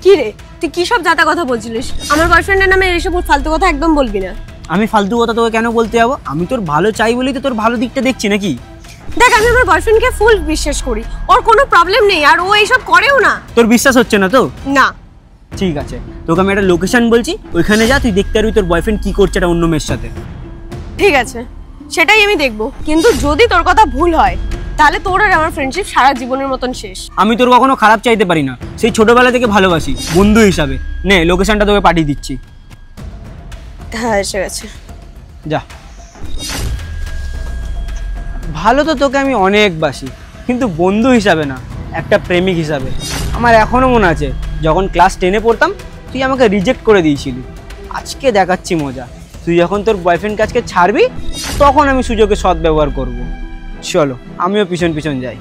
কি রে, তুই কি সব জাতা কথা বলছিলিস? আমার বয়ফ্রেন্ডের নামে এসব ফালতু কথা একদম বলবি না। আমি ফালতু কথা তোকে কেন বলতে যাবো? আমি তোর ভালো চাই বলেই তো তোর ভালো দিকটা দেখছি নাকি। দেখ, আমি আমার বয়ফ্রেন্ডকে ফুল বিশ্বাস করি, ওর কোনো প্রবলেম নেই, আর ও এইসব করেও না। তোর বিশ্বাস হচ্ছে না তো? না। ঠিক আছে, তোকে আমি একটা লোকেশন বলছি, ওইখানে যা, তুই দেখতে পারবি তোর বয়ফ্রেন্ড কি করছে একটা অন্য মেয়ের সাথে। ঠিক আছে, সেটাই আমি দেখবো, কিন্তু যদি তোর কথা ভুল হয় তাহলে তোর আর আমার ফ্রেন্ডশিপ সারা জীবনের মতন শেষ। আমি তোর কখনো খারাপ চাইতে পারি না, সেই ছোটবেলা থেকে ভালোবাসি বন্ধু হিসাবে। নে, লোকেশনটা তোকে পাঠিয়ে দিচ্ছি। হ্যাঁ, এসে গেছে। যা। ভালো তো তোকে আমি অনেক বাসি, কিন্তু বন্ধু হিসাবে না, একটা প্রেমিক হিসাবে। আমার এখনো মনে আছে যখন ক্লাস 10-এ পড়তাম তুই আমাকে রিজেক্ট করে দিয়েছিলি। আজকে দেখাচ্ছি মজা। তুই যখন তোর বয়ফ্রেন্ডকে আজকে ছাড়বি তখন আমি সুযোগে সদ্ব্যবহার করব। চলো, আমিও পিছন পিছন যাই।